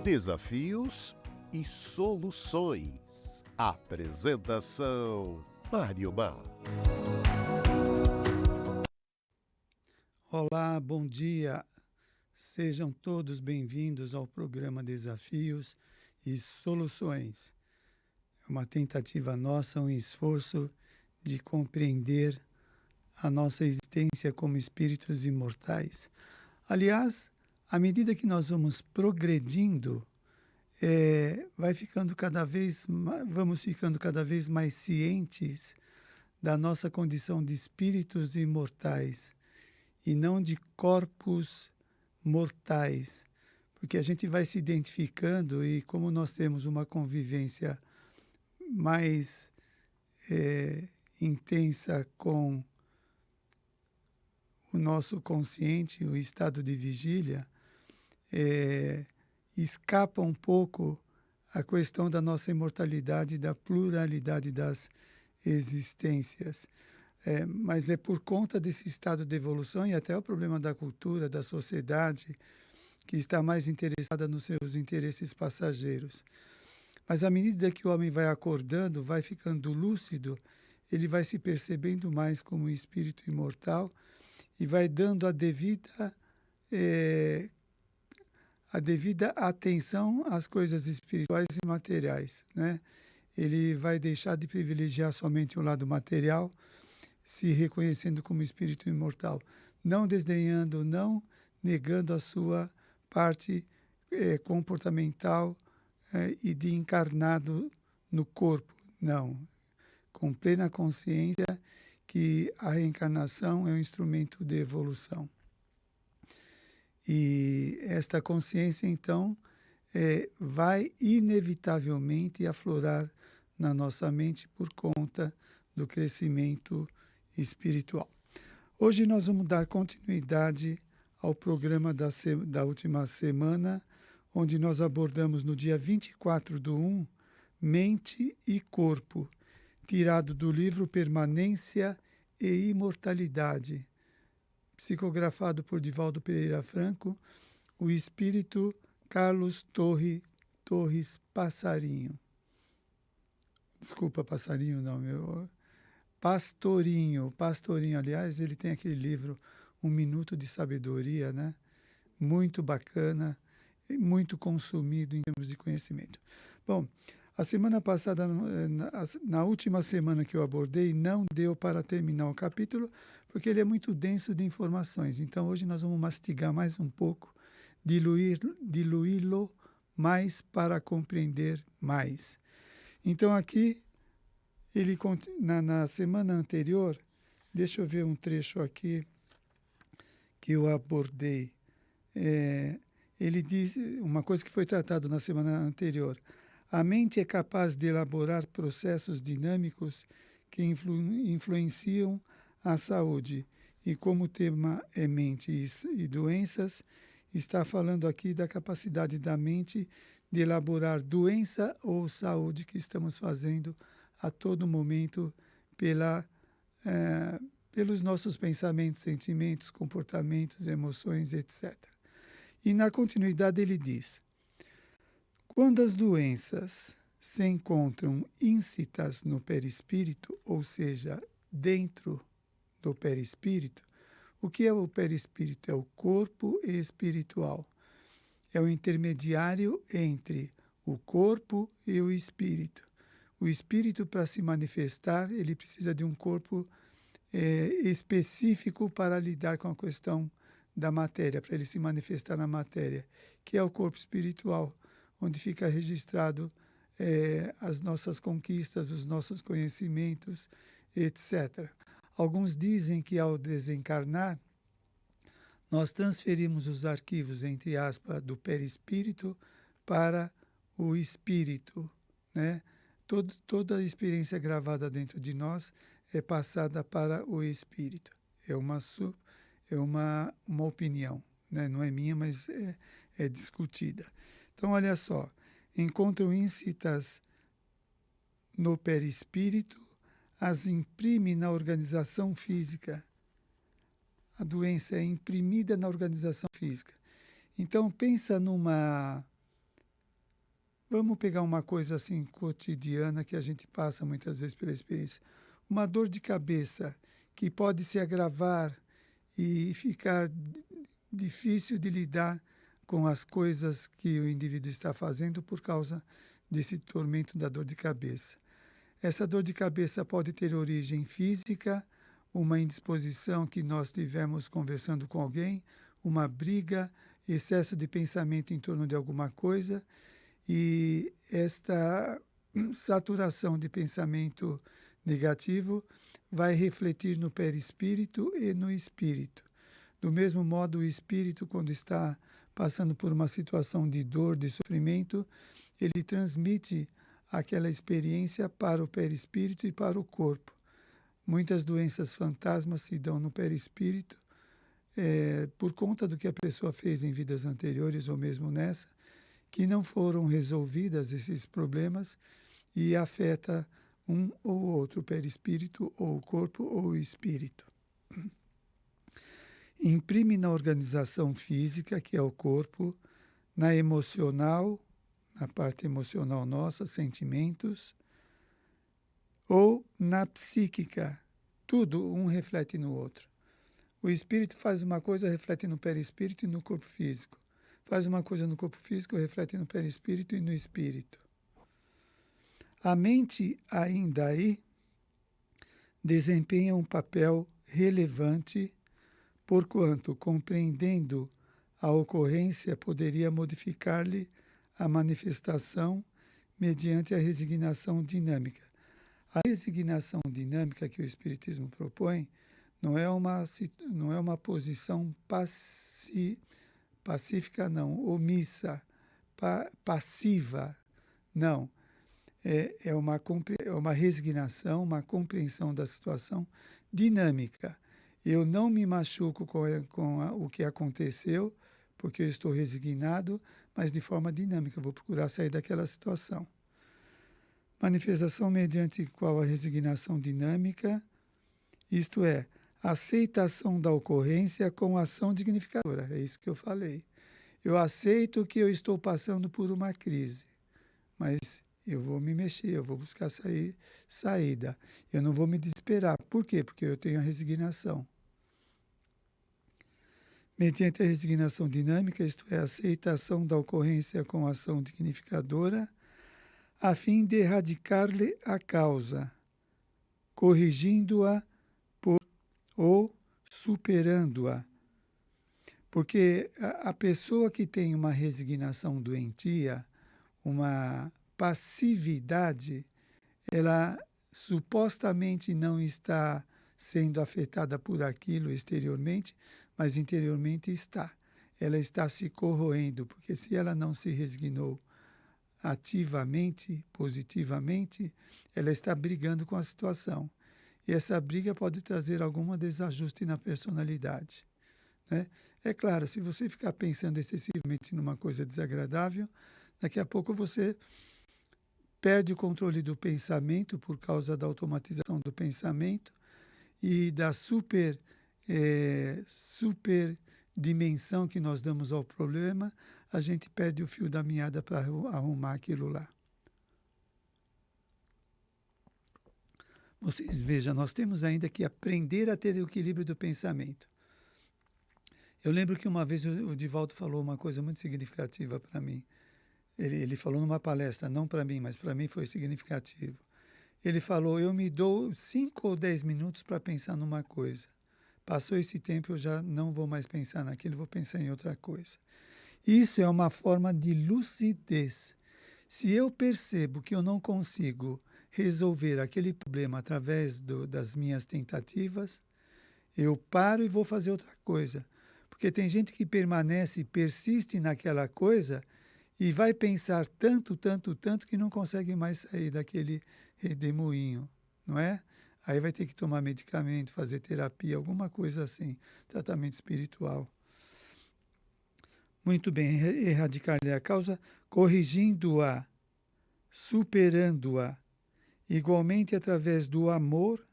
Desafios e soluções. Apresentação: Mário Mar. Olá, bom dia. Sejam todos bem-vindos ao programa Desafios e Soluções. É uma tentativa nossa, um esforço de compreender a nossa existência como espíritos imortais. Aliás, à medida que nós vamos progredindo, vamos ficando cada vez mais cientes da nossa condição de espíritos imortais e não de corpos mortais, porque a gente vai se identificando e como nós temos uma convivência mais intensa com o nosso consciente, o estado de vigília, escapa um pouco a questão da nossa imortalidade, da pluralidade das existências. Mas é por conta desse estado de evolução e até o problema da cultura, da sociedade, que está mais interessada nos seus interesses passageiros. Mas à medida que o homem vai acordando, vai ficando lúcido, ele vai se percebendo mais como um espírito imortal e vai dando a devida atenção às coisas espirituais e materiais, né? Ele vai deixar de privilegiar somente o lado material, se reconhecendo como espírito imortal, não desdenhando, não negando a sua parte comportamental e de encarnado no corpo, não, com plena consciência que a reencarnação é um instrumento de evolução. E esta consciência, então, vai inevitavelmente aflorar na nossa mente por conta do crescimento espiritual. Hoje nós vamos dar continuidade ao programa da última semana, onde nós abordamos no dia 24/1, Mente e Corpo, tirado do livro Permanência e Imortalidade, psicografado por Divaldo Pereira Franco, o espírito Carlos Torres Passarinho. Desculpa, Passarinho não, meu... Pastorinho, aliás, ele tem aquele livro, Um Minuto de Sabedoria, né? Muito bacana, muito consumido em termos de conhecimento. Bom, a semana passada, na última semana que eu abordei, não deu para terminar o capítulo, porque ele é muito denso de informações. Então, hoje nós vamos mastigar mais um pouco, diluí-lo mais para compreender mais. Então, aqui, na semana anterior, deixa eu ver um trecho aqui que eu abordei. Ele diz uma coisa que foi tratada na semana anterior. A mente é capaz de elaborar processos dinâmicos que influenciam a saúde. E como o tema é mente e doenças, está falando aqui da capacidade da mente de elaborar doença ou saúde que estamos fazendo a todo momento pelos nossos pensamentos, sentimentos, comportamentos, emoções, etc. E na continuidade ele diz: quando as doenças se encontram íncitas no perispírito, ou seja, dentro do perispírito, o que é o perispírito? É o corpo espiritual. É o intermediário entre o corpo e o espírito. O espírito, para se manifestar, ele precisa de um corpo específico para lidar com a questão da matéria, para ele se manifestar na matéria, que é o corpo espiritual, onde fica registrado as nossas conquistas, os nossos conhecimentos, etc. Alguns dizem que ao desencarnar, nós transferimos os arquivos, entre aspas, do perispírito para o espírito, né? Toda a experiência gravada dentro de nós é passada para o espírito. É uma opinião, né? Não é minha, mas é discutida. Então, olha só, encontram íncitas no perispírito, as imprime na organização física. A doença é imprimida na organização física. Então, pensa numa Vamos pegar uma coisa assim cotidiana que a gente passa muitas vezes pela experiência. Uma dor de cabeça que pode se agravar e ficar difícil de lidar com as coisas que o indivíduo está fazendo por causa desse tormento da dor de cabeça. Essa dor de cabeça pode ter origem física, uma indisposição que nós tivemos conversando com alguém, uma briga, excesso de pensamento em torno de alguma coisa, e esta saturação de pensamento negativo vai refletir no perispírito e no espírito. Do mesmo modo, o espírito, quando está passando por uma situação de dor, de sofrimento, ele transmite aquela experiência para o perispírito e para o corpo. Muitas doenças fantasmas se dão no perispírito por conta do que a pessoa fez em vidas anteriores ou mesmo nessa, que não foram resolvidas esses problemas e afeta um ou outro, o perispírito ou o corpo ou o espírito. Imprime na organização física, que é o corpo, na emocional, na parte emocional nossa, sentimentos, ou na psíquica. Tudo um reflete no outro. O espírito faz uma coisa, reflete no perispírito e no corpo físico. Faz uma coisa no corpo físico, reflete no perispírito e no espírito. A mente, ainda aí, desempenha um papel relevante, porquanto, compreendendo a ocorrência, poderia modificar-lhe a manifestação mediante a resignação dinâmica. A resignação dinâmica que o Espiritismo propõe não é uma posição pacífica, não, omissa, passiva, não. É uma resignação, uma compreensão da situação dinâmica. Eu não me machuco com o que aconteceu, porque eu estou resignado, mas de forma dinâmica, vou procurar sair daquela situação. Manifestação mediante qual a resignação dinâmica, isto é, aceitação da ocorrência com ação dignificadora. É isso que eu falei. Eu aceito que eu estou passando por uma crise, mas eu vou me mexer, eu vou buscar saída. Eu não vou me desesperar. Por quê? Porque eu tenho a resignação. Mediante a resignação dinâmica, isto é, a aceitação da ocorrência com ação dignificadora, a fim de erradicar-lhe a causa, corrigindo-a ou superando-a. Porque a pessoa que tem uma resignação doentia, uma passividade, ela supostamente não está sendo afetada por aquilo exteriormente, mas interiormente está. Ela está se corroendo, porque se ela não se resignou ativamente, positivamente, ela está brigando com a situação. E essa briga pode trazer algum desajuste na personalidade, né? É claro, se você ficar pensando excessivamente numa coisa desagradável, daqui a pouco você perde o controle do pensamento por causa da automatização do pensamento e da super dimensão que nós damos ao problema, a gente perde o fio da meada para arrumar aquilo lá. Vocês vejam, nós temos ainda que aprender a ter o equilíbrio do pensamento. Eu lembro que uma vez o Divaldo falou uma coisa muito significativa para mim. Ele falou numa palestra, não para mim, mas para mim foi significativo. Ele falou, eu me dou 5 ou 10 minutos para pensar numa coisa. Passou esse tempo, eu já não vou mais pensar naquilo, vou pensar em outra coisa. Isso é uma forma de lucidez. Se eu percebo que eu não consigo resolver aquele problema através das minhas tentativas, eu paro e vou fazer outra coisa. Porque tem gente que permanece, persiste naquela coisa e vai pensar tanto que não consegue mais sair daquele redemoinho, não é? Aí vai ter que tomar medicamento, fazer terapia, alguma coisa assim, tratamento espiritual. Muito bem, erradicar-lhe a causa, corrigindo-a, superando-a. Igualmente, através do amor,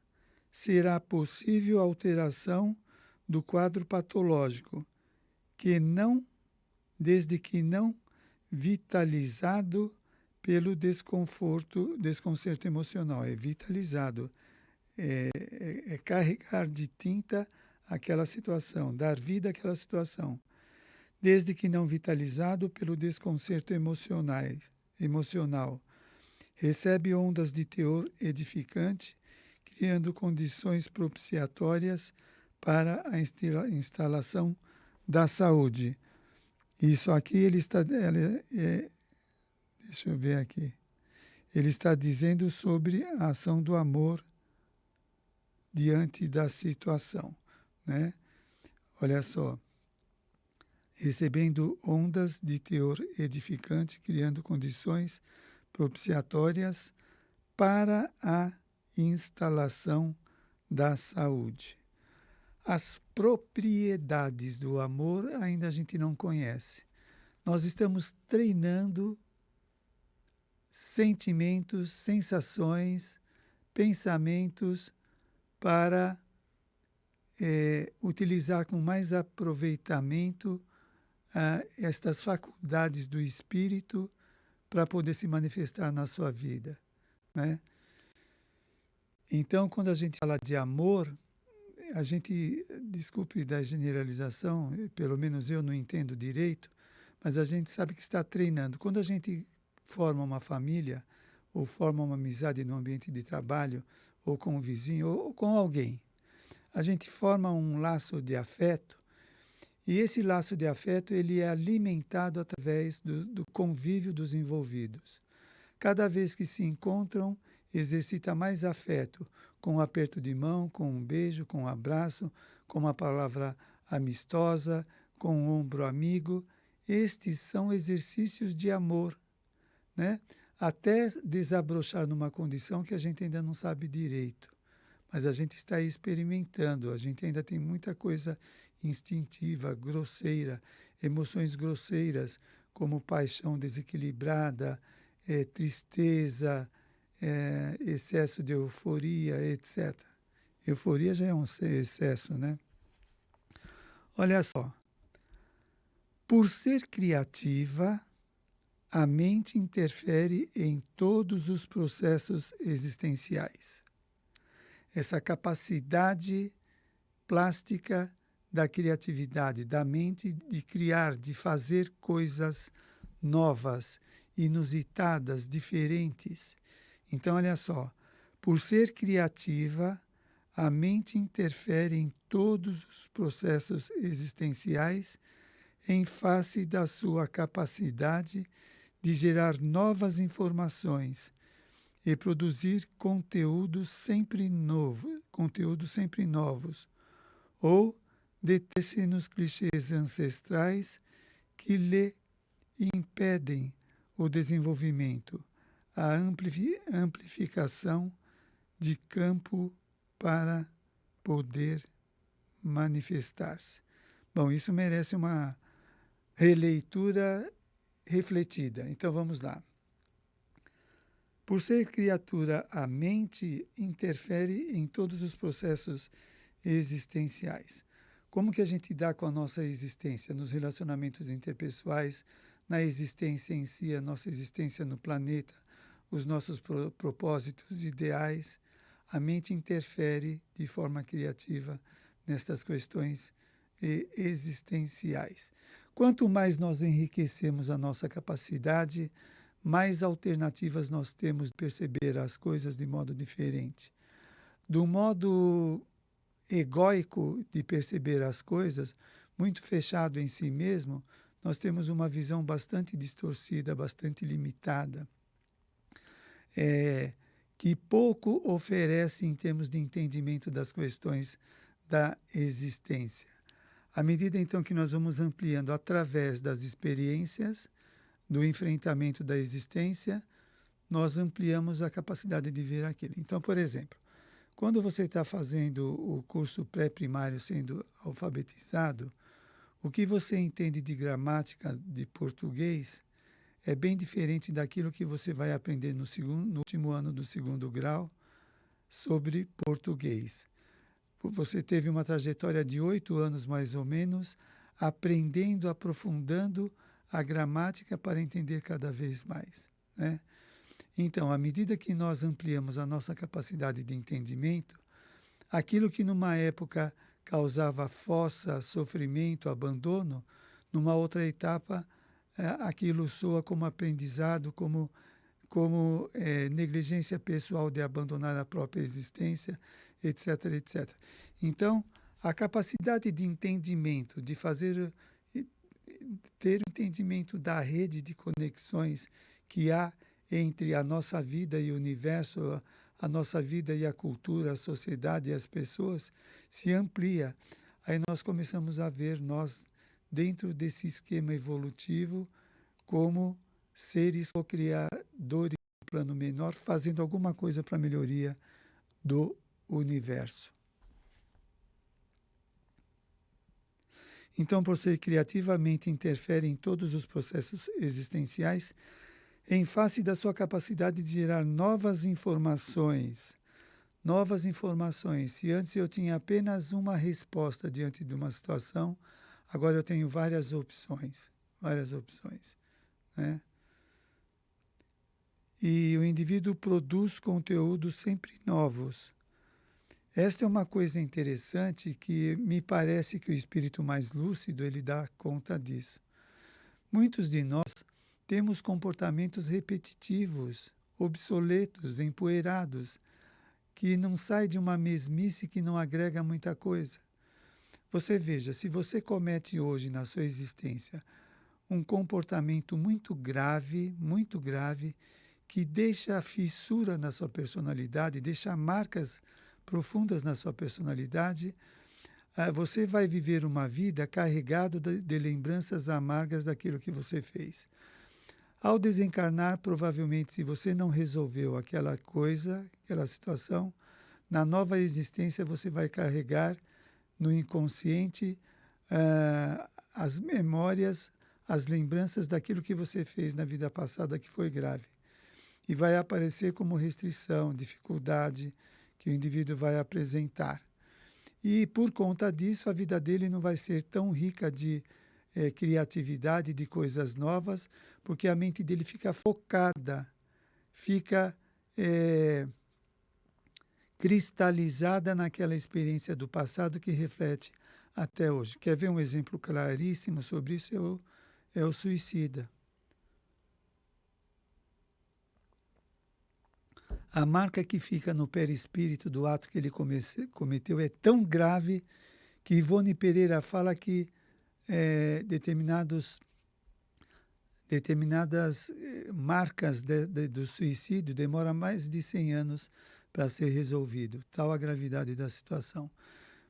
será possível a alteração do quadro patológico, desde que não vitalizado pelo desconcerto emocional, é vitalizado, é carregar de tinta aquela situação, dar vida àquela situação, desde que não vitalizado pelo desconcerto emocional. Recebe ondas de teor edificante, criando condições propiciatórias para a instalação da saúde. Isso aqui deixa eu ver aqui. Ele está dizendo sobre a ação do amor diante da situação, né? Olha só. Recebendo ondas de teor edificante, criando condições propiciatórias para a instalação da saúde. As propriedades do amor ainda a gente não conhece. Nós estamos treinando sentimentos, sensações, pensamentos para utilizar com mais aproveitamento estas faculdades do espírito para poder se manifestar na sua vida, né? Então, quando a gente fala de amor, a gente, desculpe da generalização, pelo menos eu não entendo direito, mas a gente sabe que está treinando. Quando a gente forma uma família, ou forma uma amizade no ambiente de trabalho, ou com o vizinho, ou com alguém, a gente forma um laço de afeto, e esse laço de afeto ele é alimentado através do convívio dos envolvidos. Cada vez que se encontram, exercita mais afeto, com um aperto de mão, com um beijo, com um abraço, com uma palavra amistosa, com um ombro amigo. Estes são exercícios de amor, né? Até desabrochar numa condição que a gente ainda não sabe direito. Mas a gente está aí experimentando, a gente ainda tem muita coisa instintiva, grosseira, emoções grosseiras, como paixão desequilibrada, tristeza, excesso de euforia, etc. Euforia já é um excesso, né? Olha só. Por ser criativa, a mente interfere em todos os processos existenciais. Essa capacidade plástica da criatividade, da mente de criar, de fazer coisas novas, inusitadas, diferentes. Então, olha só, por ser criativa, a mente interfere em todos os processos existenciais em face da sua capacidade de gerar novas informações e produzir conteúdos sempre novos, ou deter-se nos clichês ancestrais que lhe impedem o desenvolvimento, a amplificação de campo para poder manifestar-se. Bom, isso merece uma releitura refletida. Então vamos lá. Por ser criatura, a mente interfere em todos os processos existenciais. Como que a gente dá com a nossa existência nos relacionamentos interpessoais, na existência em si, a nossa existência no planeta, os nossos propósitos ideais? A mente interfere de forma criativa nestas questões existenciais. Quanto mais nós enriquecemos a nossa capacidade, mais alternativas nós temos de perceber as coisas de modo diferente. Do modo egóico de perceber as coisas, muito fechado em si mesmo, nós temos uma visão bastante distorcida, bastante limitada, que pouco oferece em termos de entendimento das questões da existência. À medida, então, que nós vamos ampliando através das experiências, do enfrentamento da existência, nós ampliamos a capacidade de ver aquilo. Então, por exemplo, quando você está fazendo o curso pré-primário, sendo alfabetizado, o que você entende de gramática de português é bem diferente daquilo que você vai aprender no último ano do segundo grau sobre português. Você teve uma trajetória de 8 anos, mais ou menos, aprendendo, aprofundando a gramática para entender cada vez mais, né? Então, à medida que nós ampliamos a nossa capacidade de entendimento, aquilo que numa época causava fossa, sofrimento, abandono, numa outra etapa, aquilo soa como aprendizado, como negligência pessoal de abandonar a própria existência, etc, etc. Então, a capacidade de entendimento, de fazer, ter o entendimento da rede de conexões que há entre a nossa vida e o universo, a nossa vida e a cultura, a sociedade e as pessoas, se amplia. Aí nós começamos a ver nós, dentro desse esquema evolutivo, como seres co-criadores do plano menor, fazendo alguma coisa para a melhoria do universo. Então, por ser criativamente interfere em todos os processos existenciais, em face da sua capacidade de gerar novas informações. Novas informações. Se antes eu tinha apenas uma resposta diante de uma situação, agora eu tenho várias opções. Várias opções. Né? E o indivíduo produz conteúdos sempre novos. Esta é uma coisa interessante que me parece que o espírito mais lúcido ele dá conta disso. Muitos de nós temos comportamentos repetitivos, obsoletos, empoeirados, que não sai de uma mesmice que não agrega muita coisa. Você veja, se você comete hoje na sua existência um comportamento muito grave, que deixa fissura na sua personalidade, deixa marcas profundas na sua personalidade, você vai viver uma vida carregada de lembranças amargas daquilo que você fez. Ao desencarnar, provavelmente, se você não resolveu aquela coisa, aquela situação, na nova existência você vai carregar no inconsciente as memórias, as lembranças daquilo que você fez na vida passada que foi grave. E vai aparecer como restrição, dificuldade que o indivíduo vai apresentar. E por conta disso, a vida dele não vai ser tão rica de criatividade, de coisas novas, porque a mente dele fica focada, fica cristalizada naquela experiência do passado que reflete até hoje. Quer ver um exemplo claríssimo sobre isso? É o suicida. A marca que fica no perispírito do ato que ele cometeu é tão grave que Ivone Pereira fala que determinadas marcas do suicídio demoram mais de 100 anos para ser resolvido, tal a gravidade da situação.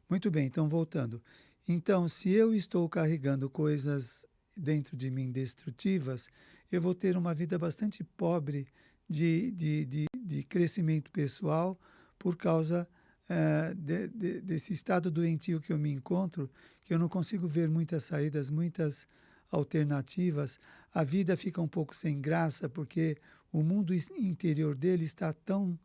Muito bem, então voltando. Então, se eu estou carregando coisas dentro de mim destrutivas, eu vou ter uma vida bastante pobre de crescimento pessoal por causa desse estado doentio que eu me encontro, que eu não consigo ver muitas saídas, muitas alternativas. A vida fica um pouco sem graça porque o mundo interior dele está tão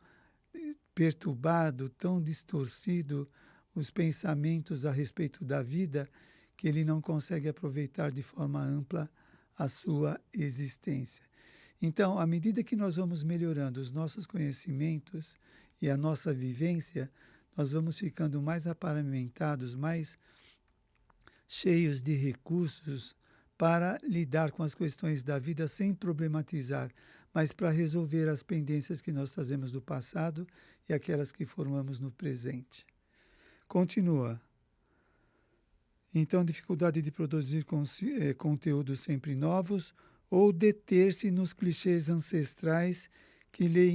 perturbado, tão distorcido, os pensamentos a respeito da vida, que ele não consegue aproveitar de forma ampla a sua existência. Então, à medida que nós vamos melhorando os nossos conhecimentos e a nossa vivência, nós vamos ficando mais aparamentados, mais cheios de recursos para lidar com as questões da vida sem problematizar, mas para resolver as pendências que nós trazemos do passado e aquelas que formamos no presente. Continua. Então, dificuldade de produzir conteúdos sempre novos ou deter-se nos clichês ancestrais que lhe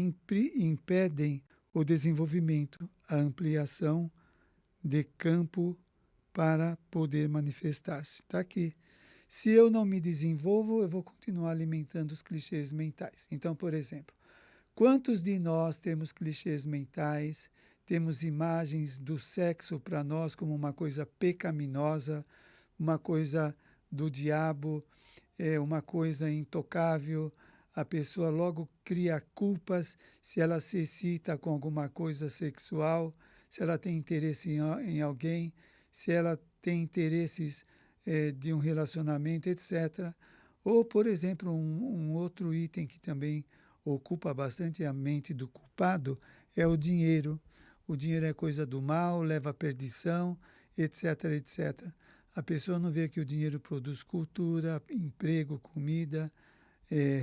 impedem o desenvolvimento, a ampliação de campo para poder manifestar-se. Está aqui. Se eu não me desenvolvo, eu vou continuar alimentando os clichês mentais. Então, por exemplo, quantos de nós temos clichês mentais, temos imagens do sexo para nós como uma coisa pecaminosa, uma coisa do diabo, uma coisa intocável, a pessoa logo cria culpas se ela se excita com alguma coisa sexual, se ela tem interesse em alguém, se ela tem interesses de um relacionamento, etc. Ou, por exemplo, um outro item que também ocupa bastante a mente do culpado é o dinheiro. O dinheiro é coisa do mal, leva à perdição, etc, etc. A pessoa não vê que o dinheiro produz cultura, emprego, comida,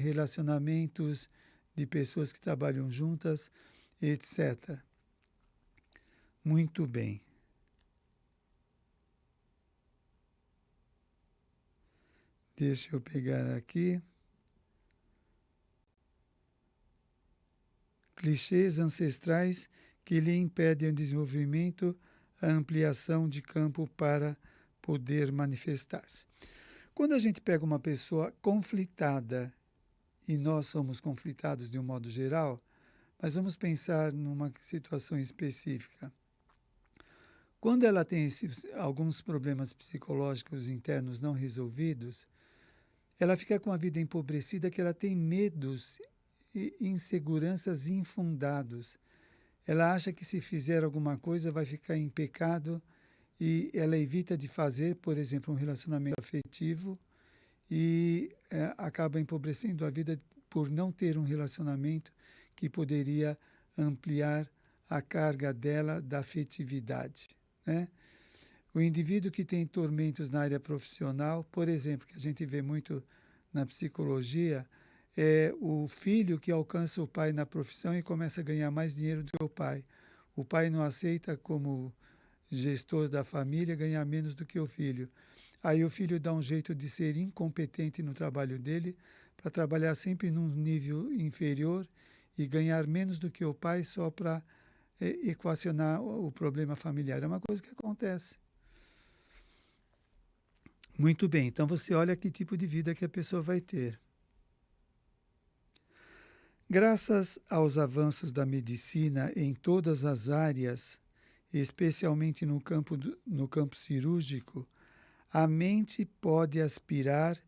relacionamentos de pessoas que trabalham juntas, etc. Muito bem. Deixa eu pegar aqui. Clichês ancestrais que lhe impedem o desenvolvimento, a ampliação de campo para poder manifestar-se. Quando a gente pega uma pessoa conflitada, e nós somos conflitados de um modo geral, mas vamos pensar numa situação específica. Quando ela tem alguns problemas psicológicos internos não resolvidos, ela fica com a vida empobrecida, que ela tem medos e inseguranças infundados. Ela acha que se fizer alguma coisa vai ficar em pecado e ela evita de fazer, por exemplo, um relacionamento afetivo e acaba empobrecendo a vida por não ter um relacionamento que poderia ampliar a carga dela da afetividade, né? O indivíduo que tem tormentos na área profissional, por exemplo, que a gente vê muito na psicologia, é o filho que alcança o pai na profissão e começa a ganhar mais dinheiro do que o pai. O pai não aceita, como gestor da família, ganhar menos do que o filho. Aí o filho dá um jeito de ser incompetente no trabalho dele, para trabalhar sempre num nível inferior e ganhar menos do que o pai só para equacionar o problema familiar. É uma coisa que acontece. Muito bem, então você olha que tipo de vida que a pessoa vai ter. Graças aos avanços da medicina em todas as áreas, especialmente no campo cirúrgico, a mente pode aspirar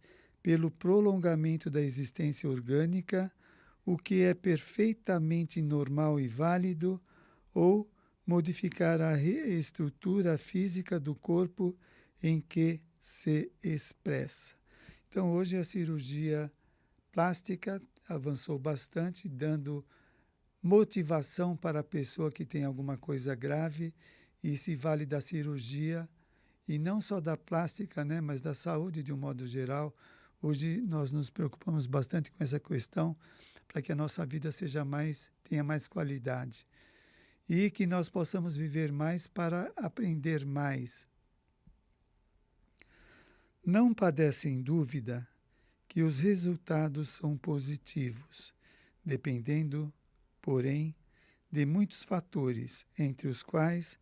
pelo prolongamento da existência orgânica, o que é perfeitamente normal e válido, ou modificar a estrutura física do corpo em que se expressa. Então, hoje a cirurgia plástica avançou bastante, dando motivação para a pessoa que tem alguma coisa grave e se vale da cirurgia, e não só da plástica, né, mas da saúde de um modo geral. Hoje nós nos preocupamos bastante com essa questão para que a nossa vida tenha mais qualidade e que nós possamos viver mais para aprender mais. Não padecem dúvida que os resultados são positivos, dependendo, porém, de muitos fatores, entre os quais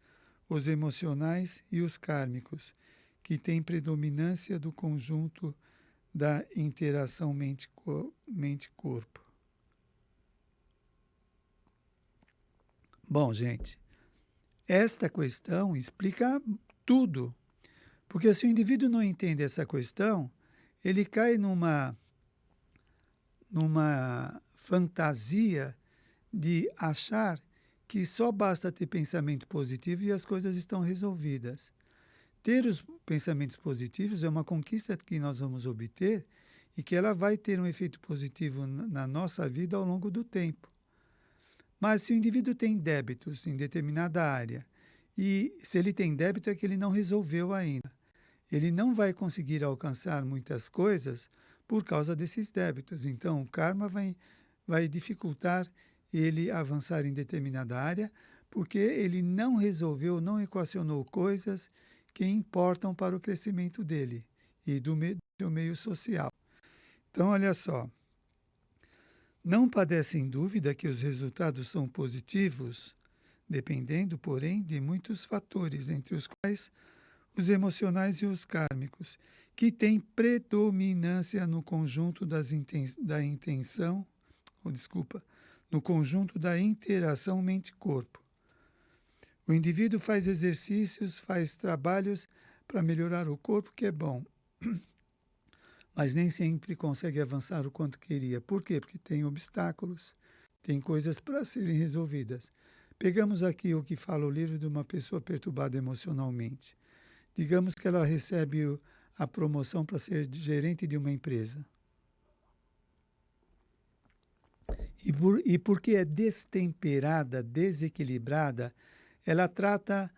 os emocionais e os kármicos, que têm predominância do conjunto da interação mente-corpo. Bom, gente, esta questão explica tudo. Porque se o indivíduo não entende essa questão, ele cai numa fantasia de achar que só basta ter pensamento positivo e as coisas estão resolvidas. Ter os pensamentos positivos é uma conquista que nós vamos obter e que ela vai ter um efeito positivo na nossa vida ao longo do tempo. Mas se o indivíduo tem débitos em determinada área, e se ele tem débito é que ele não resolveu ainda, ele não vai conseguir alcançar muitas coisas por causa desses débitos. Então, o karma vai dificultar ele avançar em determinada área, porque ele não resolveu, não equacionou coisas que importam para o crescimento dele e do meio social. Então, olha só. Não padecem dúvida que os resultados são positivos, dependendo, porém, de muitos fatores, entre os quais os emocionais e os kármicos, que têm predominância no conjunto no conjunto da interação mente-corpo. O indivíduo faz exercícios, faz trabalhos para melhorar o corpo, que é bom, mas nem sempre consegue avançar o quanto queria. Por quê? Porque tem obstáculos, tem coisas para serem resolvidas. Pegamos aqui o que fala o livro de uma pessoa perturbada emocionalmente. Digamos que ela recebe a promoção para ser gerente de uma empresa. E porque é destemperada, desequilibrada, ela trata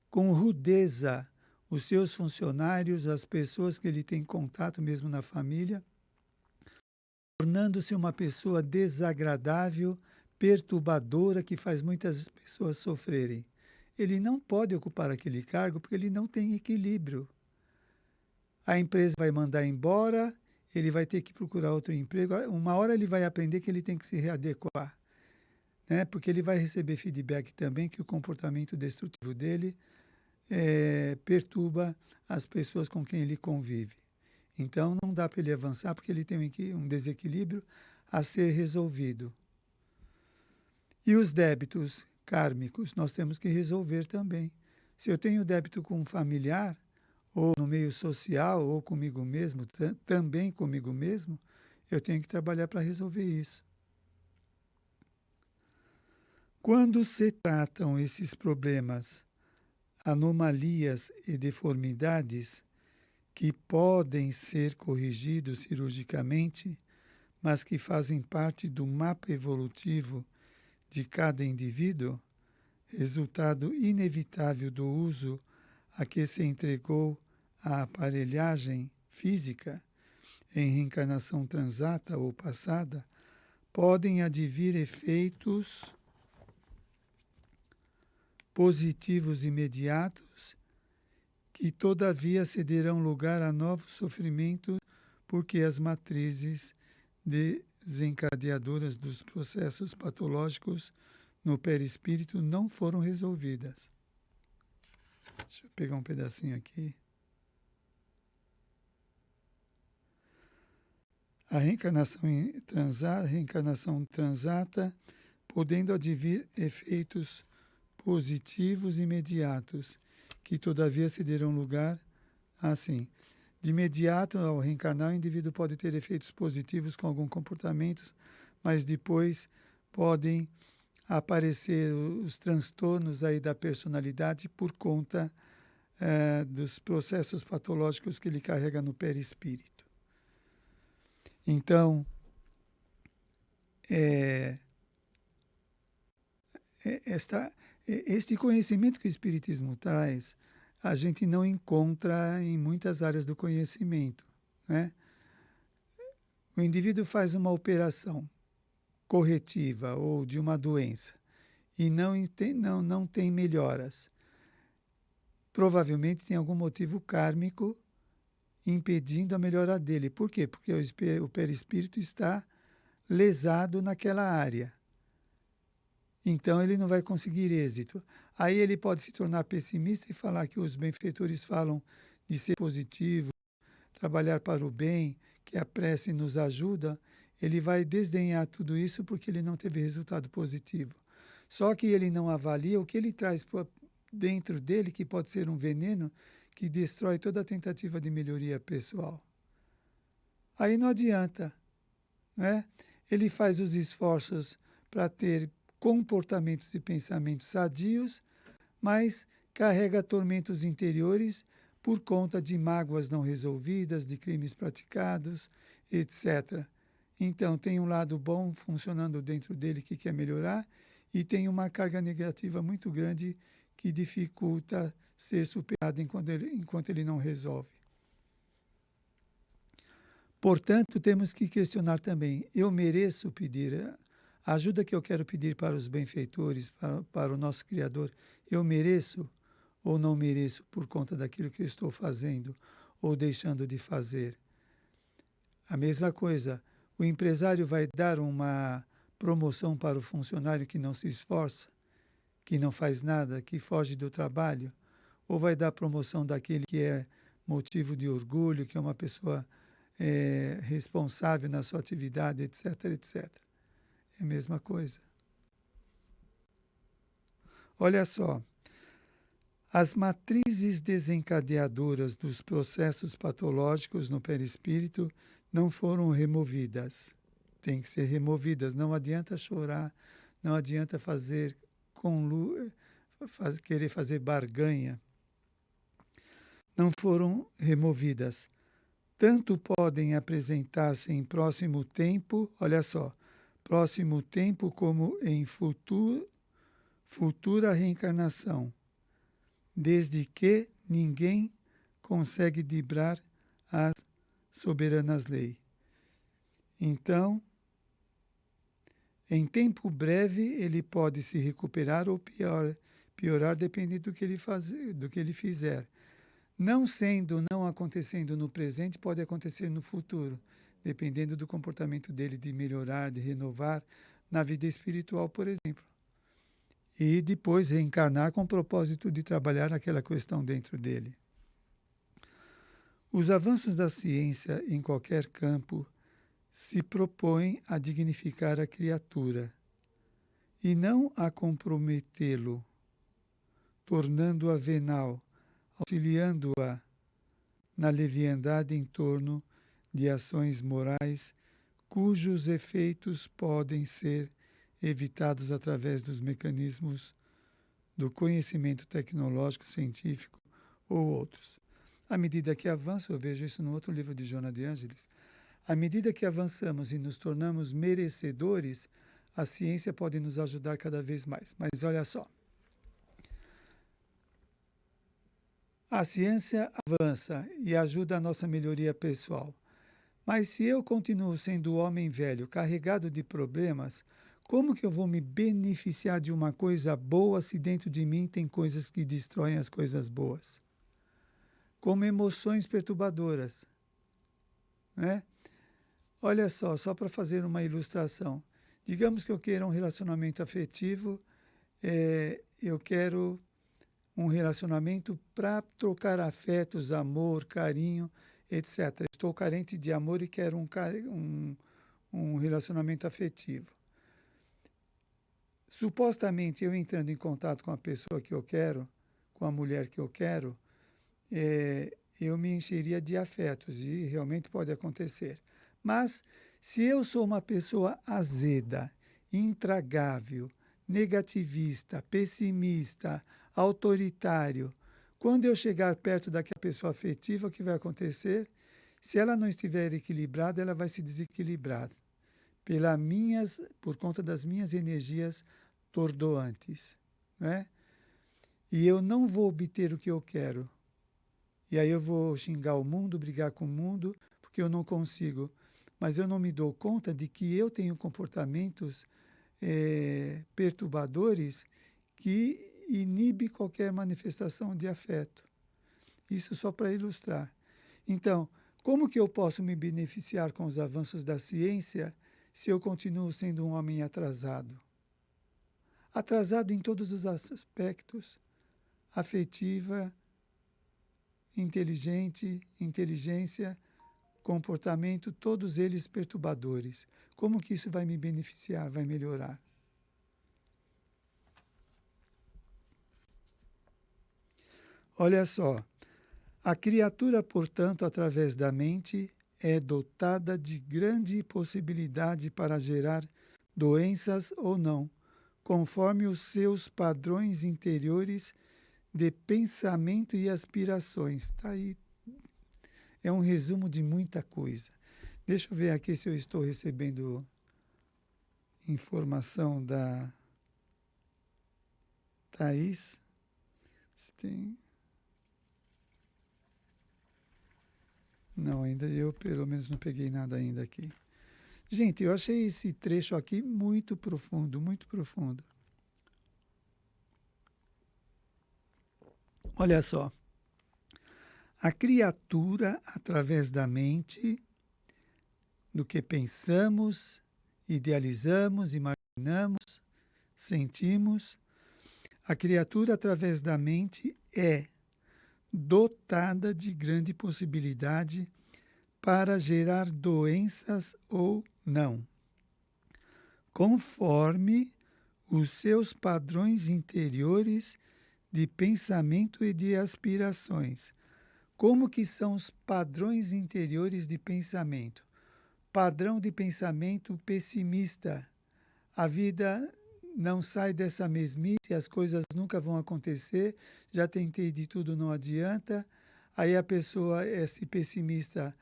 com rudeza os seus funcionários, as pessoas que ele tem contato mesmo na família, tornando-se uma pessoa desagradável, perturbadora, que faz muitas pessoas sofrerem. Ele não pode ocupar aquele cargo porque ele não tem equilíbrio. A empresa vai mandar embora, ele vai ter que procurar outro emprego. Uma hora ele vai aprender que ele tem que se readequar, né? Porque ele vai receber feedback também que o comportamento destrutivo dele perturba as pessoas com quem ele convive. Então, não dá para ele avançar porque ele tem um desequilíbrio a ser resolvido. E os débitos kármicos nós temos que resolver também. Se eu tenho débito com um familiar, ou no meio social, ou comigo mesmo, também comigo mesmo, eu tenho que trabalhar para resolver isso. Quando se tratam esses problemas, anomalias e deformidades, que podem ser corrigidos cirurgicamente, mas que fazem parte do mapa evolutivo de cada indivíduo, resultado inevitável do uso a que se entregou a aparelhagem física em reencarnação transata ou passada, podem advir efeitos positivos imediatos que todavia cederão lugar a novos sofrimentos porque as matrizes desencadeadoras dos processos patológicos no perispírito não foram resolvidas. Deixa eu pegar um pedacinho aqui. A reencarnação transata, podendo advir efeitos positivos imediatos, que todavia se derão lugar assim. De imediato, ao reencarnar, o indivíduo pode ter efeitos positivos com algum comportamento, mas depois podem aparecer os transtornos aí da personalidade por conta dos processos patológicos que ele carrega no perispírito. Então, este conhecimento que o Espiritismo traz, a gente não encontra em muitas áreas do conhecimento, né? O indivíduo faz uma operação corretiva ou de uma doença e não tem melhoras. Provavelmente tem algum motivo kármico impedindo a melhora dele. Por quê? Porque o perispírito está lesado naquela área. Então ele não vai conseguir êxito. Aí ele pode se tornar pessimista e falar que os benfeitores falam de ser positivo, trabalhar para o bem, que a prece nos ajuda. Ele vai desdenhar tudo isso porque ele não teve resultado positivo. Só que ele não avalia o que ele traz dentro dele, que pode ser um veneno que destrói toda a tentativa de melhoria pessoal. Aí não adianta, né? Ele faz os esforços para ter comportamentos e pensamentos sadios, mas carrega tormentos interiores por conta de mágoas não resolvidas, de crimes praticados, etc. Então, tem um lado bom funcionando dentro dele que quer melhorar e tem uma carga negativa muito grande que dificulta ser superado enquanto ele não resolve. Portanto, temos que questionar também, eu mereço pedir a ajuda que eu quero pedir para os benfeitores, para o nosso Criador, eu mereço ou não mereço por conta daquilo que eu estou fazendo ou deixando de fazer? A mesma coisa, o empresário vai dar uma promoção para o funcionário que não se esforça, que não faz nada, que foge do trabalho, ou vai dar promoção daquele que é motivo de orgulho, que é uma pessoa responsável na sua atividade, etc, etc. É a mesma coisa. Olha só, as matrizes desencadeadoras dos processos patológicos no perispírito não foram removidas. Tem que ser removidas. Não adianta chorar, não adianta querer fazer barganha. Não foram removidas. Tanto podem apresentar-se em próximo tempo, olha só, próximo tempo como em futura reencarnação, desde que ninguém consegue driblar as soberanas leis. Então, em tempo breve, ele pode se recuperar ou piorar dependendo do que ele fizer. Não acontecendo no presente, pode acontecer no futuro, dependendo do comportamento dele de melhorar, de renovar na vida espiritual, por exemplo. E depois reencarnar com o propósito de trabalhar aquela questão dentro dele. Os avanços da ciência em qualquer campo se propõem a dignificar a criatura e não a comprometê-lo, tornando-a venal, auxiliando-a na leviandade em torno de ações morais cujos efeitos podem ser evitados através dos mecanismos do conhecimento tecnológico, científico ou outros. À medida que avança, eu vejo isso no outro livro de Joana de Ângeles, à medida que avançamos e nos tornamos merecedores, a ciência pode nos ajudar cada vez mais. Mas olha só, a ciência avança e ajuda a nossa melhoria pessoal. Mas se eu continuo sendo homem velho, carregado de problemas, como que eu vou me beneficiar de uma coisa boa se dentro de mim tem coisas que destroem as coisas boas? Como emoções perturbadoras, né? Olha só para fazer uma ilustração. Digamos que eu queira um relacionamento afetivo, eu quero um relacionamento para trocar afetos, amor, carinho, etc. Estou carente de amor e quero um relacionamento afetivo. Supostamente, eu entrando em contato com a pessoa que eu quero, com a mulher que eu quero, eu me encheria de afetos, e realmente pode acontecer. Mas, se eu sou uma pessoa azeda, intragável, negativista, pessimista, autoritário, quando eu chegar perto daquela pessoa afetiva, o que vai acontecer? Se ela não estiver equilibrada, ela vai se desequilibrar por conta das minhas energias tordoantes, né? E eu não vou obter o que eu quero. E aí eu vou xingar o mundo, brigar com o mundo, porque eu não consigo. Mas eu não me dou conta de que eu tenho comportamentos perturbadores que inibe qualquer manifestação de afeto. Isso só para ilustrar. Então, como que eu posso me beneficiar com os avanços da ciência se eu continuo sendo um homem atrasado? Atrasado em todos os aspectos, afetiva, inteligência, comportamento, todos eles perturbadores. Como que isso vai me beneficiar, vai melhorar? Olha só, a criatura, portanto, através da mente, é dotada de grande possibilidade para gerar doenças ou não, conforme os seus padrões interiores de pensamento e aspirações. Tá aí. É um resumo de muita coisa. Deixa eu ver aqui se eu estou recebendo informação da Thaís. Se tem... Não, ainda eu pelo menos não peguei nada ainda aqui. Gente, eu achei esse trecho aqui muito profundo, muito profundo. Olha só. A criatura, através da mente, do que pensamos, idealizamos, imaginamos, sentimos, a criatura, através da mente, é dotada de grande possibilidade para gerar doenças ou não, conforme os seus padrões interiores de pensamento e de aspirações. Como que são os padrões interiores de pensamento? Padrão de pensamento pessimista. A vida não sai dessa mesmice, as coisas nunca vão acontecer, já tentei de tudo, não adianta. Aí a pessoa, esse pessimista,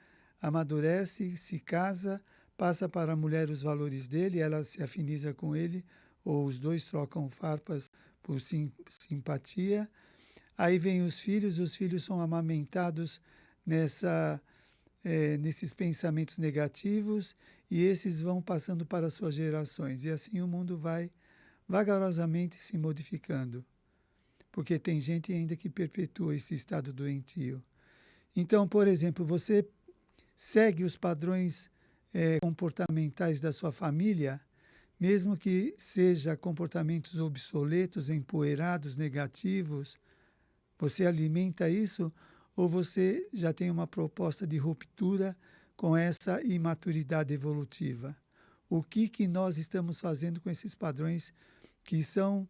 amadurece, se casa, passa para a mulher os valores dele, ela se afiniza com ele, ou os dois trocam farpas por simpatia. Aí vem os filhos são amamentados nesses pensamentos negativos, e esses vão passando para as suas gerações. E assim o mundo vai vagarosamente se modificando, porque tem gente ainda que perpetua esse estado doentio. Então, por exemplo, você segue os padrões comportamentais da sua família, mesmo que seja comportamentos obsoletos, empoeirados, negativos, você alimenta isso, ou você já tem uma proposta de ruptura com essa imaturidade evolutiva? O que nós estamos fazendo com esses padrões que são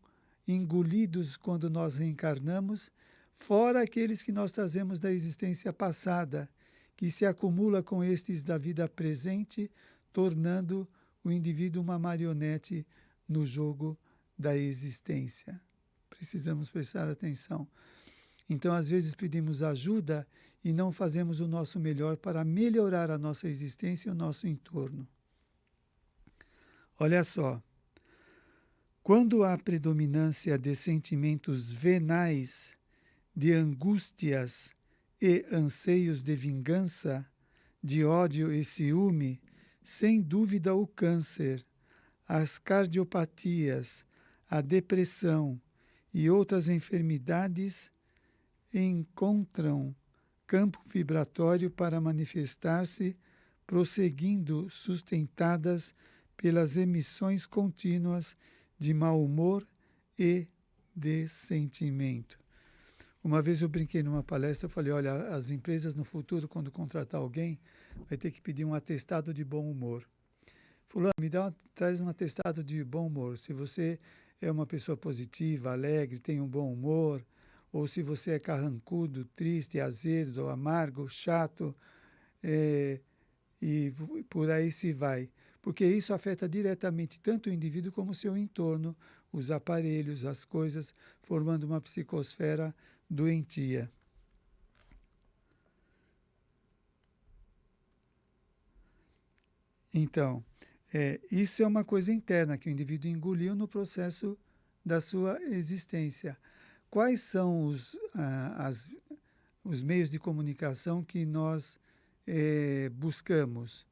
engolidos quando nós reencarnamos, fora aqueles que nós trazemos da existência passada, que se acumula com estes da vida presente, tornando o indivíduo uma marionete no jogo da existência. Precisamos prestar atenção. Então, às vezes, pedimos ajuda e não fazemos o nosso melhor para melhorar a nossa existência e o nosso entorno. Olha só, quando há predominância de sentimentos venais, de angústias e anseios de vingança, de ódio e ciúme, sem dúvida o câncer, as cardiopatias, a depressão e outras enfermidades encontram campo vibratório para manifestar-se, prosseguindo sustentadas pelas emissões contínuas de mau humor e de sentimento. Uma vez eu brinquei numa palestra, eu falei, olha, as empresas no futuro, quando contratar alguém, vai ter que pedir um atestado de bom humor. Fulano, traz um atestado de bom humor. Se você é uma pessoa positiva, alegre, tem um bom humor, ou se você é carrancudo, triste, azedo, amargo, chato, e por aí se vai. Porque isso afeta diretamente tanto o indivíduo como o seu entorno, os aparelhos, as coisas, formando uma psicosfera doentia. Então, isso é uma coisa interna que o indivíduo engoliu no processo da sua existência. Quais são os meios de comunicação que nós buscamos?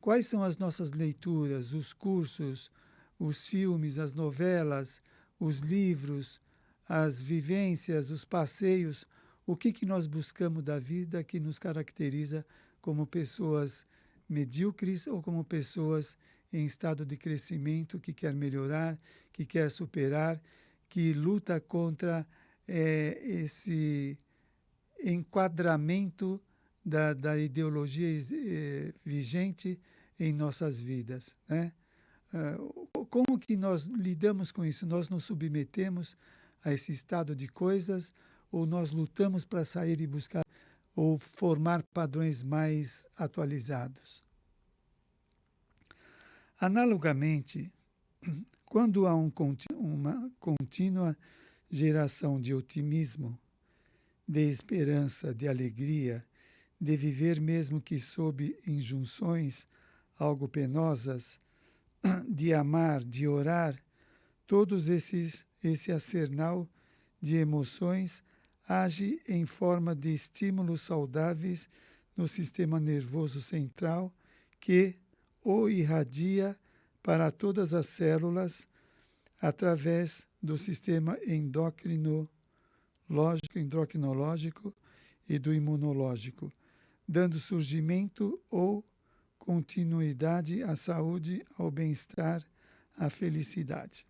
Quais são as nossas leituras, os cursos, os filmes, as novelas, os livros, as vivências, os passeios? O que nós buscamos da vida que nos caracteriza como pessoas medíocres ou como pessoas em estado de crescimento, que quer melhorar, que quer superar, que luta contra esse enquadramento da ideologia vigente em nossas vidas, né? Como que nós lidamos com isso? Nós nos submetemos a esse estado de coisas ou nós lutamos para sair e buscar ou formar padrões mais atualizados? Analogamente, quando há uma contínua geração de otimismo, de esperança, de alegria, de viver mesmo que sob injunções algo penosas, de amar, de orar, todos esse arsenal de emoções age em forma de estímulos saudáveis no sistema nervoso central que o irradia para todas as células através do sistema endocrinológico e do imunológico, dando surgimento ou continuidade à saúde, ao bem-estar, à felicidade.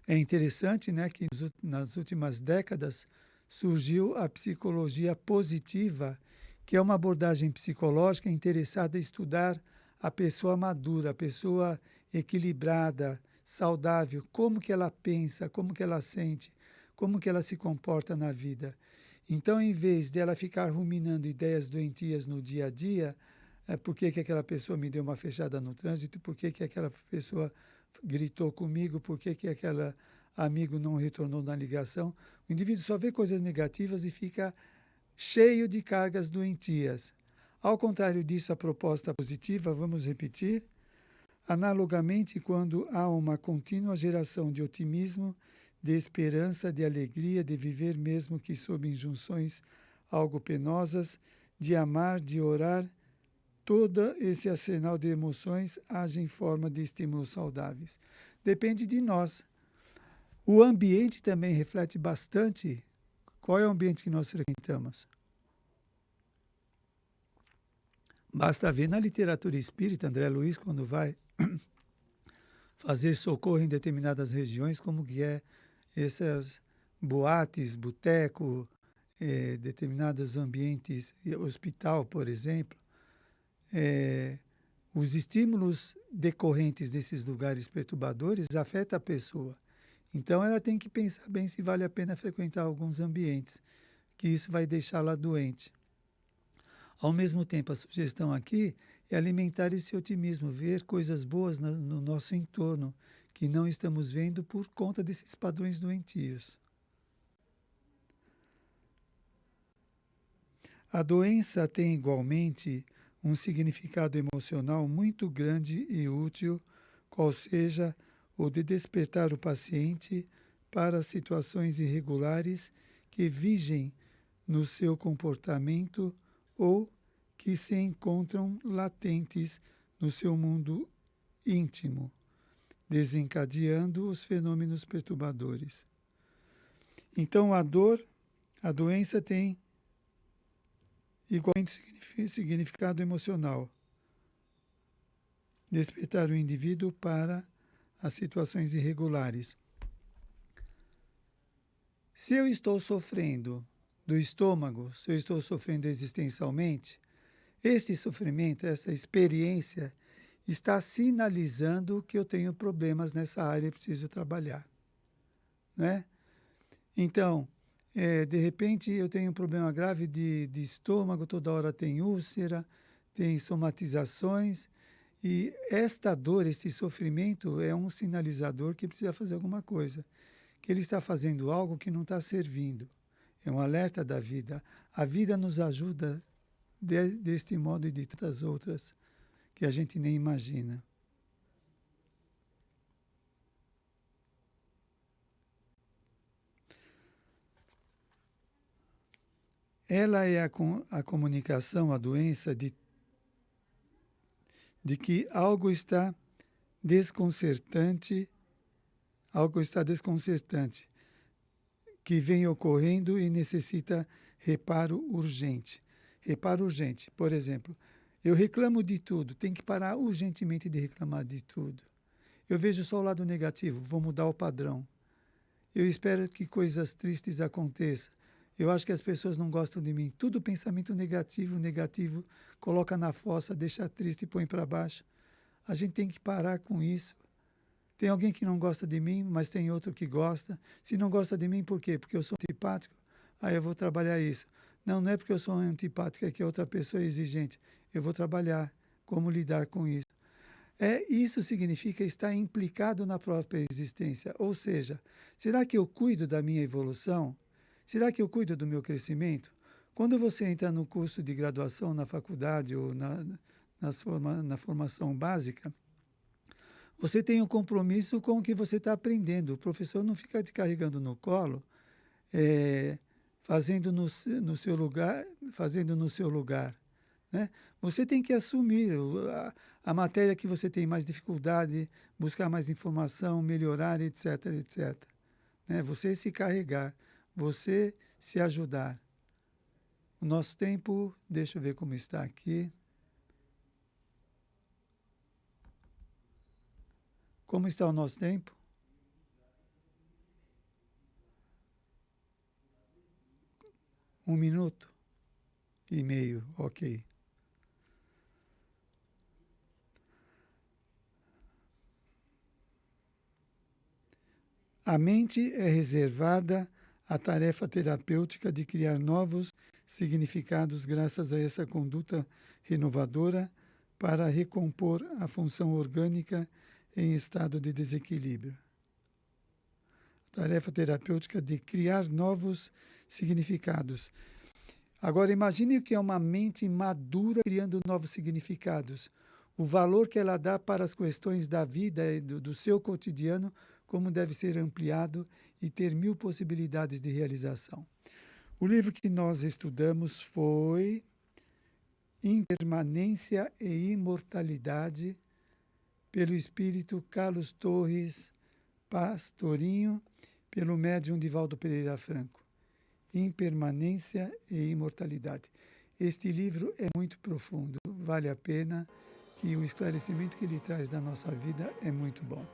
É interessante, né, que nas últimas décadas surgiu a psicologia positiva, que é uma abordagem psicológica interessada em estudar a pessoa madura, a pessoa equilibrada, saudável, como que ela pensa, como que ela sente, como que ela se comporta na vida. Então, em vez dela ficar ruminando ideias doentias no dia a dia, por que aquela pessoa me deu uma fechada no trânsito, por que aquela pessoa gritou comigo, por que aquele amigo não retornou na ligação, o indivíduo só vê coisas negativas e fica cheio de cargas doentias. Ao contrário disso, a proposta positiva, vamos repetir, analogamente, quando há uma contínua geração de otimismo, de esperança, de alegria, de viver mesmo que sob injunções algo penosas, de amar, de orar, todo esse arsenal de emoções age em forma de estímulos saudáveis. Depende de nós. O ambiente também reflete bastante qual é o ambiente que nós frequentamos. Basta ver na literatura espírita, André Luiz, quando vai fazer socorro em determinadas regiões, como que é essas boates, boteco, determinados ambientes, hospital, por exemplo, os estímulos decorrentes desses lugares perturbadores afetam a pessoa. Então ela tem que pensar bem se vale a pena frequentar alguns ambientes, que isso vai deixá-la doente. Ao mesmo tempo, a sugestão aqui é alimentar esse otimismo, ver coisas boas no nosso entorno, que não estamos vendo por conta desses padrões doentios. A doença tem igualmente um significado emocional muito grande e útil, qual seja o de despertar o paciente para situações irregulares que vigem no seu comportamento ou que se encontram latentes no seu mundo íntimo, desencadeando os fenômenos perturbadores. Então, a doença tem igualmente significado emocional. Despertar o indivíduo para as situações irregulares. Se eu estou sofrendo do estômago, se eu estou sofrendo existencialmente, este sofrimento, essa experiência, está sinalizando que eu tenho problemas nessa área e preciso trabalhar, né? Então, de repente eu tenho um problema grave de estômago, toda hora tem úlcera, tem somatizações, e esta dor, esse sofrimento é um sinalizador que precisa fazer alguma coisa, que ele está fazendo algo que não está servindo. É um alerta da vida. A vida nos ajuda deste modo e de tantas outras que a gente nem imagina. Ela é a comunicação, a doença de que algo está desconcertante, que vem ocorrendo e necessita reparo urgente. Reparo urgente, por exemplo, eu reclamo de tudo, tem que parar urgentemente de reclamar de tudo. Eu vejo só o lado negativo, vou mudar o padrão. Eu espero que coisas tristes aconteçam. Eu acho que as pessoas não gostam de mim. Tudo pensamento negativo, coloca na fossa, deixa triste e põe para baixo. A gente tem que parar com isso. Tem alguém que não gosta de mim, mas tem outro que gosta. Se não gosta de mim, por quê? Porque eu sou antipático? Aí eu vou trabalhar isso. Não é porque eu sou antipático, é que a outra pessoa é exigente. Eu vou trabalhar como lidar com isso. Isso significa estar implicado na própria existência. Ou seja, será que eu cuido da minha evolução? Será que eu cuido do meu crescimento? Quando você entra no curso de graduação, na faculdade ou na formação básica, você tem um compromisso com o que você está aprendendo. O professor não fica te carregando no colo, fazendo no seu lugar. Né? Você tem que assumir a matéria que você tem mais dificuldade, buscar mais informação, melhorar, etc, etc. Né? Você se carregar, você se ajudar. O nosso tempo, deixa eu ver como está aqui. Como está o nosso tempo? Um minuto e meio, ok. A mente é reservada à tarefa terapêutica de criar novos significados graças a essa conduta renovadora para recompor a função orgânica em estado de desequilíbrio. Tarefa terapêutica de criar novos significados. Agora, imagine o que é uma mente madura criando novos significados. O valor que ela dá para as questões da vida e do seu cotidiano, como deve ser ampliado e ter mil possibilidades de realização. O livro que nós estudamos foi Impermanência e Imortalidade, pelo espírito Carlos Torres Pastorinho, pelo médium Divaldo Pereira Franco. Impermanência e Imortalidade. Este livro é muito profundo, vale a pena, que o esclarecimento que ele traz da nossa vida é muito bom.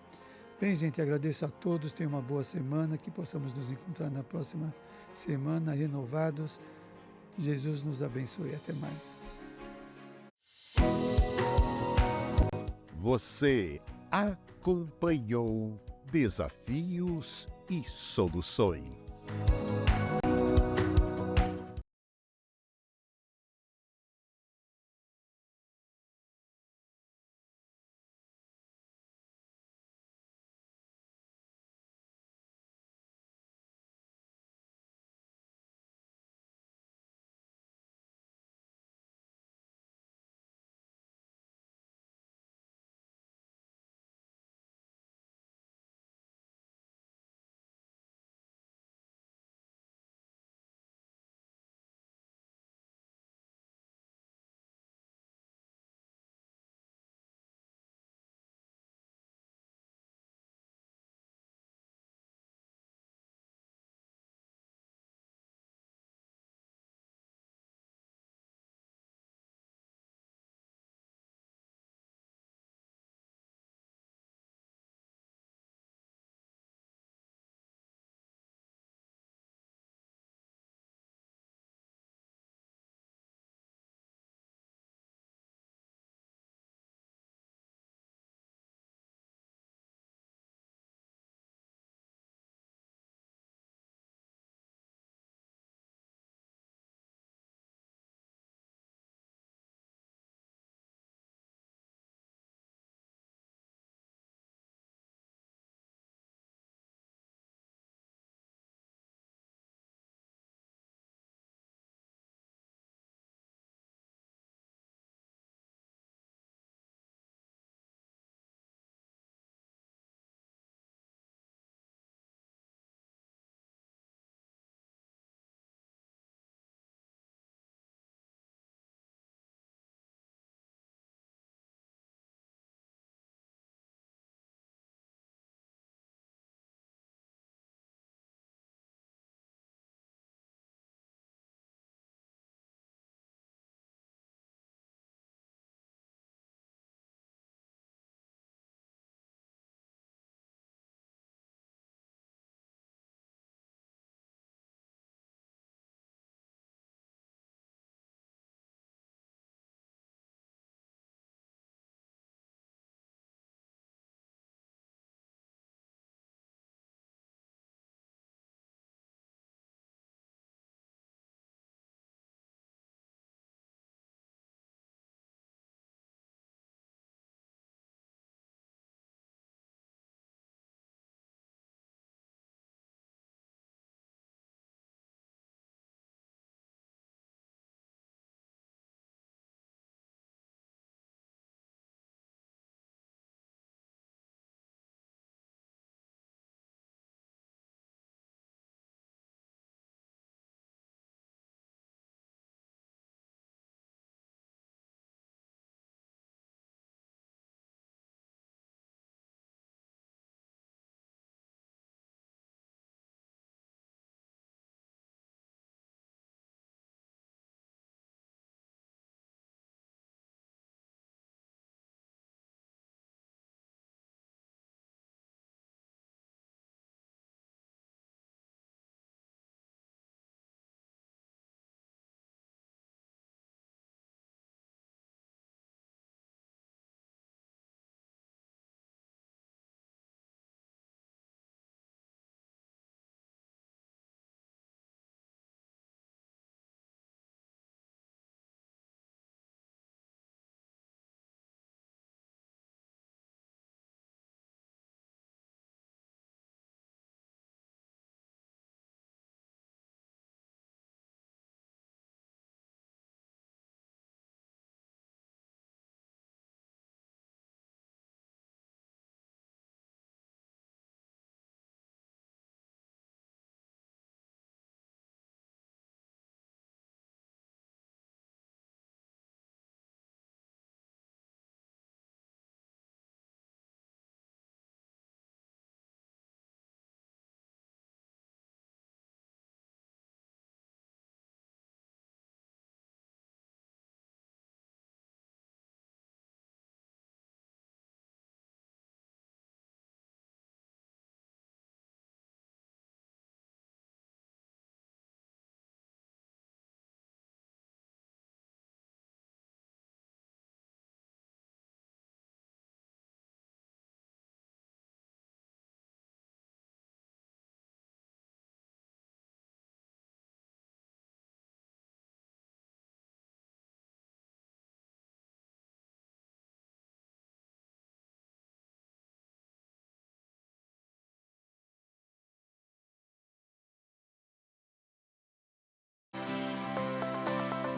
Bem, gente, agradeço a todos, tenham uma boa semana, que possamos nos encontrar na próxima semana, renovados. Jesus nos abençoe. Até mais. Você acompanhou Desafios e Soluções.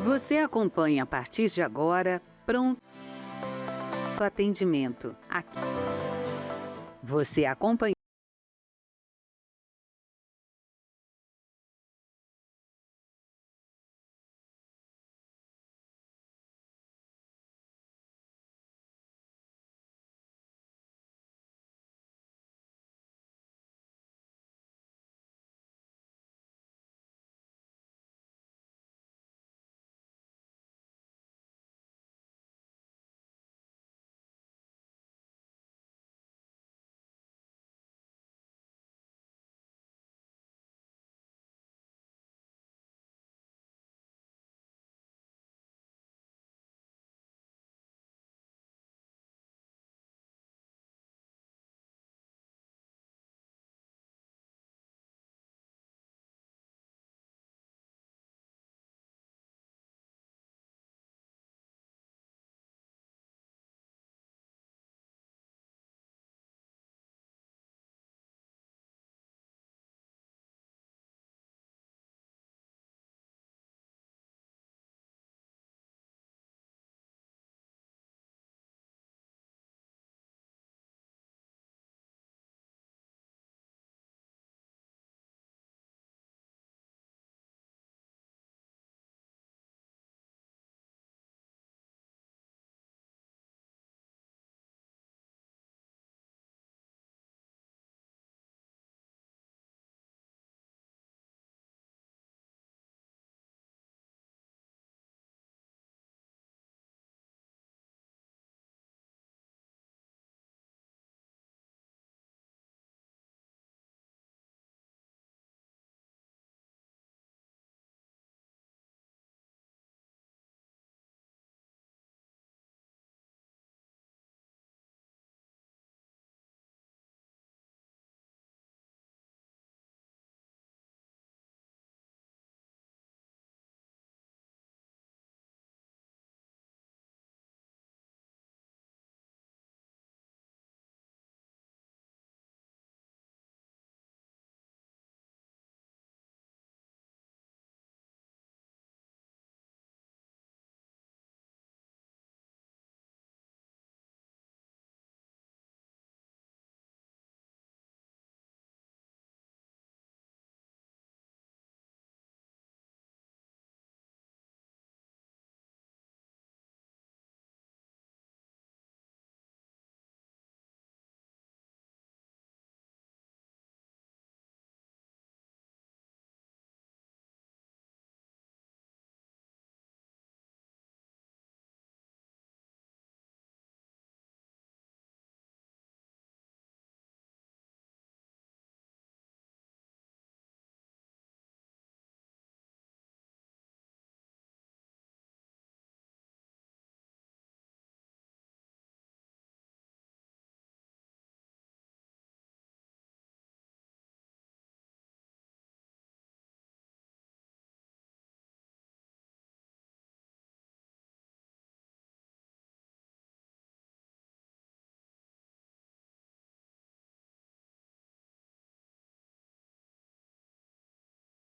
Você acompanha a partir de agora Pronto Atendimento. Aqui. Você acompanha